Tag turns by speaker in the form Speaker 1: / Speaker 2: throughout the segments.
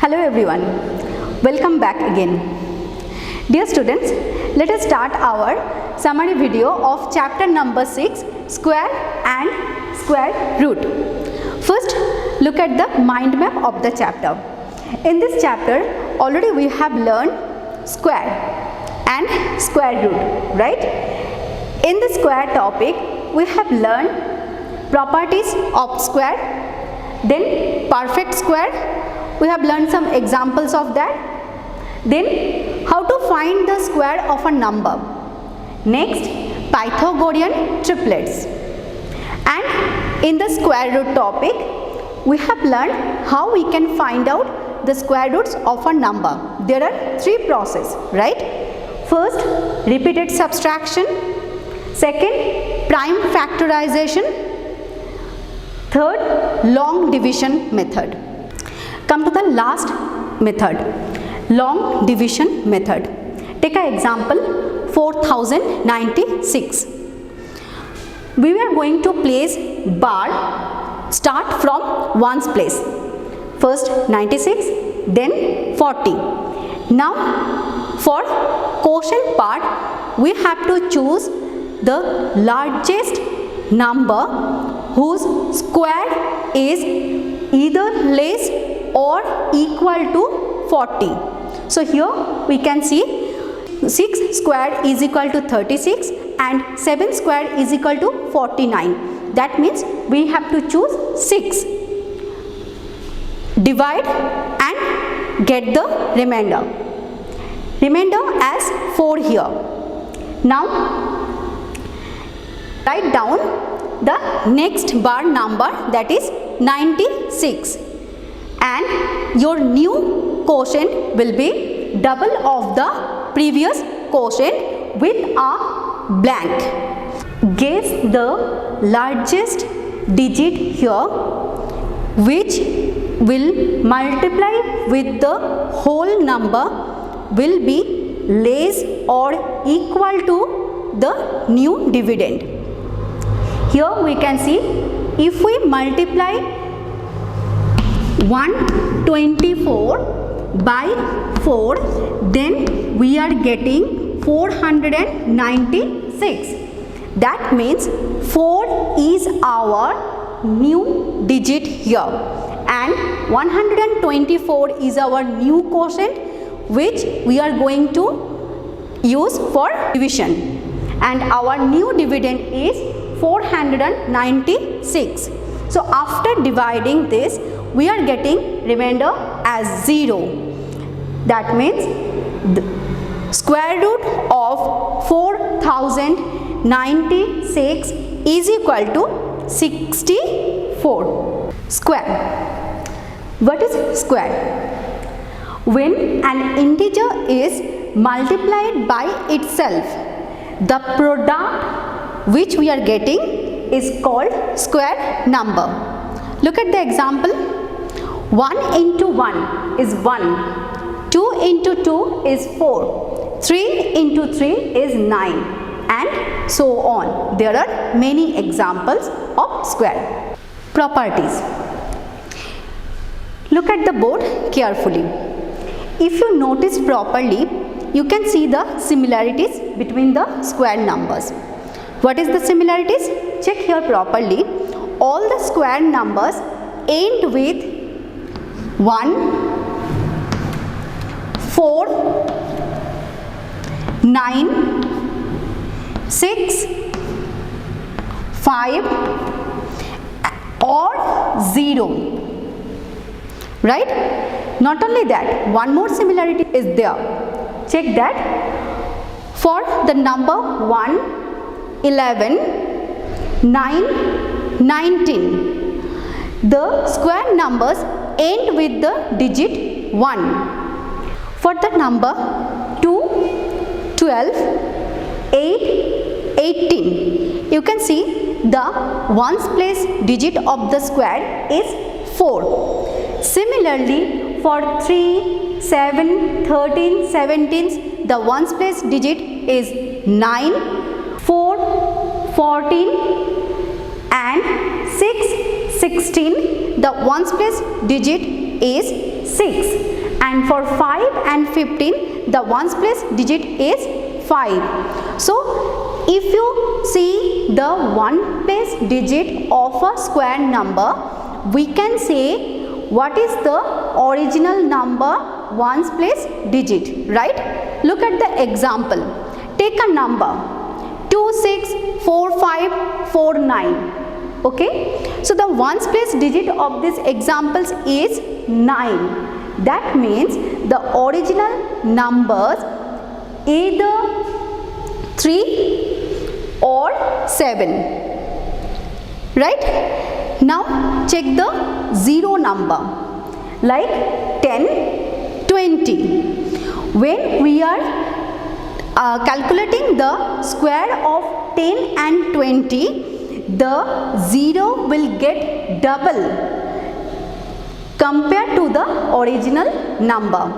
Speaker 1: Hello everyone, welcome back again. Dear students, let us start our summary video of chapter number 6, square and square root. First, look at the mind map of the chapter. In this chapter, already we have learned square and square root, right? In the square topic, we have learned properties of square, then perfect square. We have learned some examples of that. Then how to find the square of a number. Next, Pythagorean triplets. And in the square root topic, we have learned how we can find out the square roots of a number. There are three processes, right? First, repeated subtraction. Second, prime factorization. Third, long division method. Come to the last method, long division method. Take an example, 4096. We are going to place bar, start from ones place. First 96, then 40. Now for quotient part, we have to choose the largest number whose square is either less or equal to 40. So here we can see 6 square is equal to 36 and 7 square is equal to 49. That means we have to choose 6. Divide and get the remainder. Remainder as 4 here. Now write down the next bar number, that is 96. And your new quotient will be double of the previous quotient with a blank. Guess the largest digit here, which will multiply with the whole number will be less or equal to the new dividend. Here we can see, if we multiply 124 by 4, then we are getting 496. That means 4 is our new digit here and 124 is our new quotient which we are going to use for division, and our new dividend is 496. So after dividing this, we are getting remainder as 0. That means the square root of 4096 is equal to 64. Square. What is square? When an integer is multiplied by itself, the product which we are getting is called square number. Look at the example. 1 into 1 is 1, 2 into 2 is 4, 3 into 3 is 9, and so on. There are many examples of square. Properties. Look at the board carefully. If you notice properly, you can see the similarities between the square numbers. What is the similarities? Check here properly. All the square numbers end with 1, 4, 9, 6, 5 or 0. Right? Not only that, one more similarity is there. Check that. For the number 1, 11, 9, 19. The square numbers end with the digit 1. For the number 2, 12, 8, 18, you can see the ones place digit of the square is 4. Similarly, for 3, 7, 13, 17, the ones place digit is 9, 4, 14 and 6, 16, the ones place digit is 6, and for 5 and 15 the ones place digit is 5. So if you see the one place digit of a square number, we can say what is the original number ones place digit, right? Look at the example. Take a number 264549. Okay, so the ones place digit of this examples is 9. That means the original numbers either 3 or 7, right? Now check the zero number like 10, 20. When we are calculating the square of 10 and 20, the 0 will get double compared to the original number.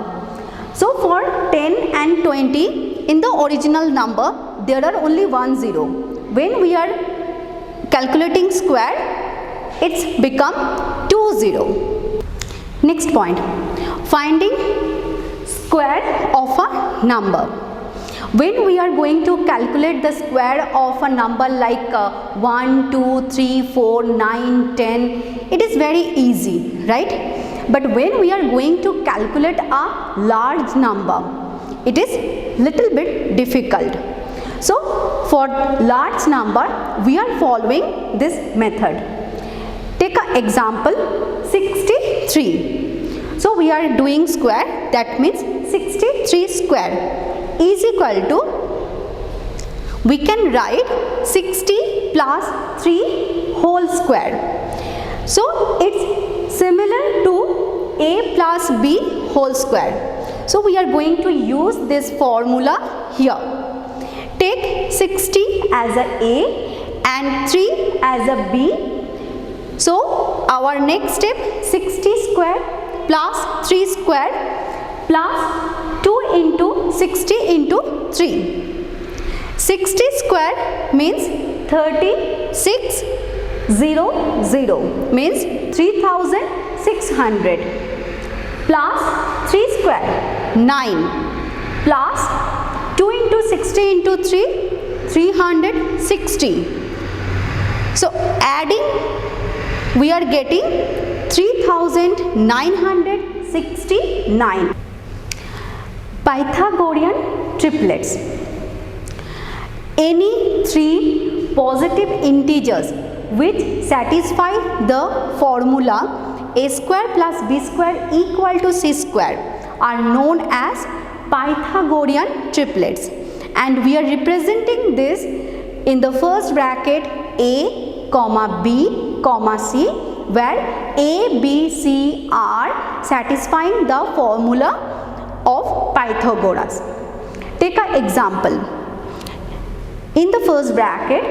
Speaker 1: So for 10 and 20, in the original number there are only 1 0. When we are calculating square, it's become 2 0. Next point, finding square of a number. When we are going to calculate the square of a number like 1, 2, 3, 4, 9, 10, it is very easy, right? But when we are going to calculate a large number, it is little bit difficult. So for large number, we are following this method. Take an example 63. So we are doing square, that means 63 square is equal to, we can write 60 plus 3 whole square. So it's similar to a plus b whole square. So we are going to use this formula here. Take 60 as a and 3 as a b. So our next step, 60 square plus 3 square plus 2 into 60 into 3. 60 square means 3600 means 3600 plus 3 square 9 plus 2 into 60 into 3 360. So adding we are getting 3969. Pythagorean triplets. Any three positive integers which satisfy the formula a square plus b square equal to c square are known as Pythagorean triplets, and we are representing this in the first bracket a comma b comma c, where a, b, c are satisfying the formula of Pythagoras. Take an example. In the first bracket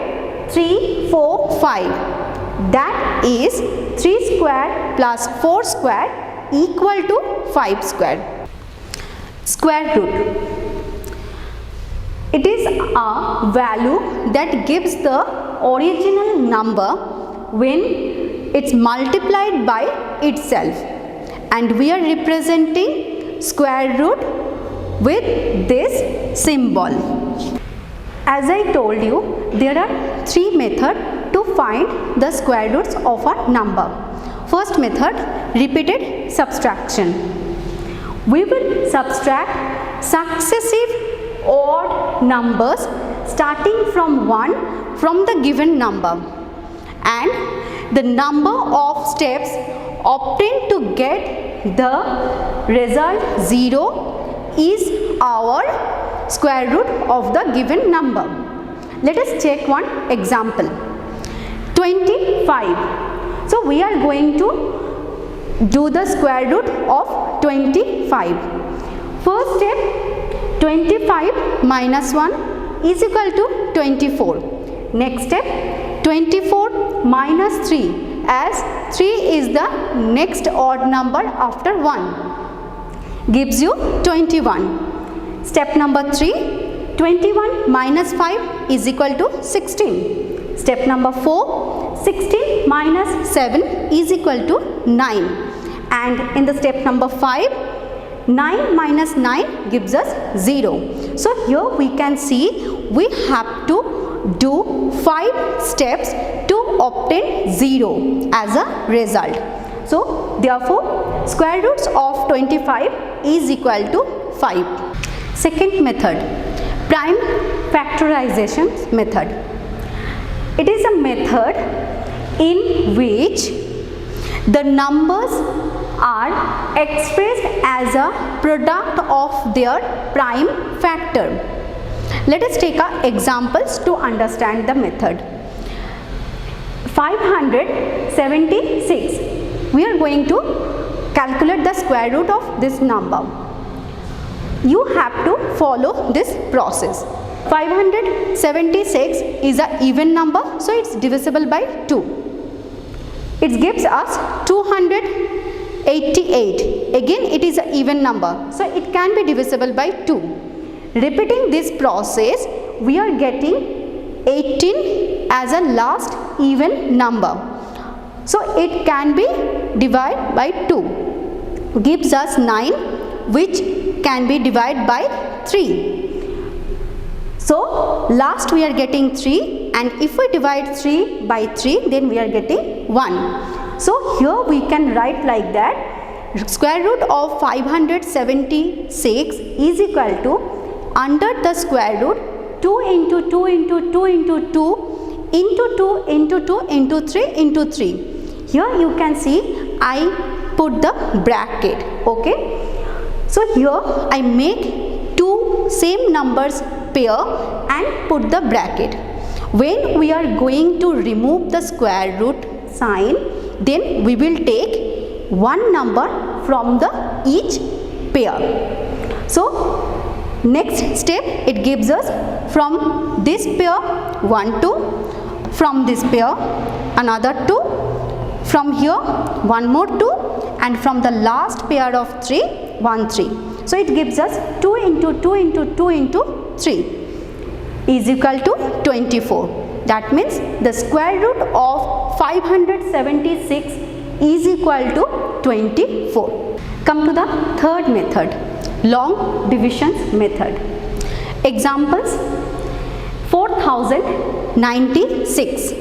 Speaker 1: 3, 4, 5, that is 3 square plus 4 square equal to 5 square. Square root. It is a value that gives the original number when it's multiplied by itself, and we are representing square root with this symbol. As I told you, there are three methods to find the square roots of a number. First method, repeated subtraction. We will subtract successive odd numbers starting from 1 from the given number, and the number of steps obtained to get the result 0 is our square root of the given number. Let us check one example. 25. So we are going to do the square root of 25. First step, 25 minus 1 is equal to 24. Next step, 24 minus 3, as 3 is the next odd number after 1, gives you 21. Step number 3, 21 minus 5 is equal to 16. Step number 4, 16 minus 7 is equal to 9. and in the step number 5, 9 minus 9 gives us 0. So here we can see we have to do 5 steps to obtain 0 as a result. So therefore square roots of 25 is equal to 5. Second method, prime factorization method. It is a method in which the numbers are expressed as a product of their prime factor. Let us take examples to understand the method. 576. We are going to calculate the square root of this number. You have to follow this process. 576 is an even number, so it's divisible by 2. It gives us 288. Again, it is an even number, so it can be divisible by 2. Repeating this process, we are getting 18 as a last even number. So it can be divided by 2. Gives us 9, which can be divided by 3. So last we are getting 3, and if we divide 3 by 3, then we are getting 1. So here we can write like that, square root of 576 is equal to, under the square root, 2 into 2 into 2 into 2 into 2 into 2 into 3 into 3. Here you can see I put the bracket, okay. So here I make two same numbers pair and put the bracket. When we are going to remove the square root sign, then we will take one number from the each pair. So next step, it gives us from this pair 1 2, from this pair another 2, from here one more 2, and from the last pair of 3 1 3. So it gives us 2 into 2 into 2 into 3 is equal to 24. That means the square root of 576 is equal to 24. Come to the third method, long division method. Examples, 4096.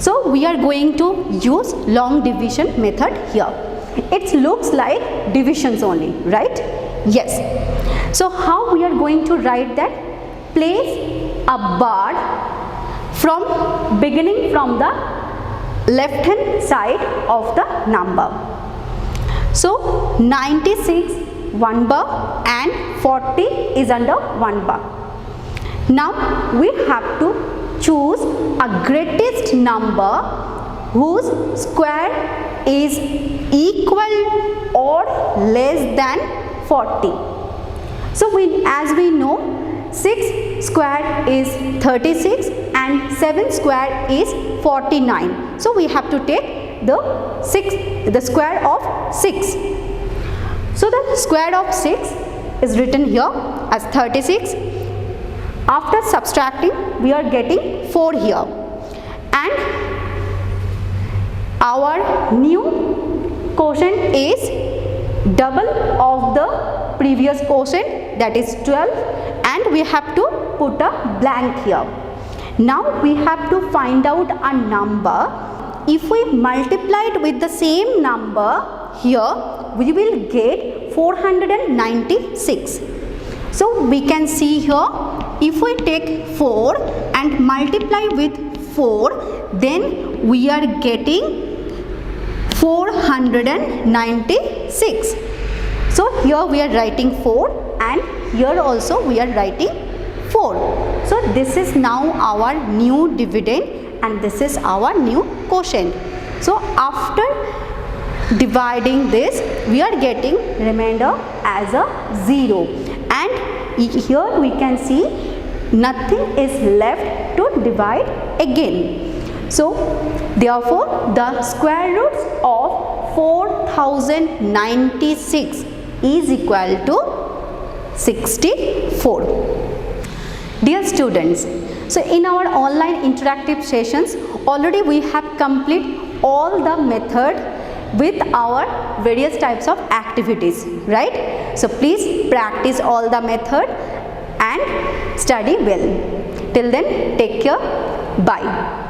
Speaker 1: So we are going to use long division method here. It looks like divisions only, right? Yes. So how we are going to write that? Place a bar from beginning from the left hand side of the number. So 96 1 bar and 40 is under 1 bar. Now we have to choose a greatest number whose square is equal or less than 40. So as we know, 6 square is 36 and 7 square is 49. So we have to take the square of 6. So the square of 6 is written here as 36. After subtracting, we are getting 4 here, and our new quotient is double of the previous quotient, that is 12, and we have to put a blank here. Now we have to find out a number. If we multiply it with the same number here, we will get 496. So we can see here, if we take 4 and multiply with 4, then we are getting 496. So here we are writing 4 and here also we are writing 4. So this is now our new dividend and this is our new quotient. So after dividing this, we are getting remainder as a 0, and here we can see nothing is left to divide again. So therefore the square roots of 4096 is equal to 64. Dear students, so in our online interactive sessions already we have complete all the method with our various types of activities, right? So please practice all the method and study well. Till then, take care. Bye.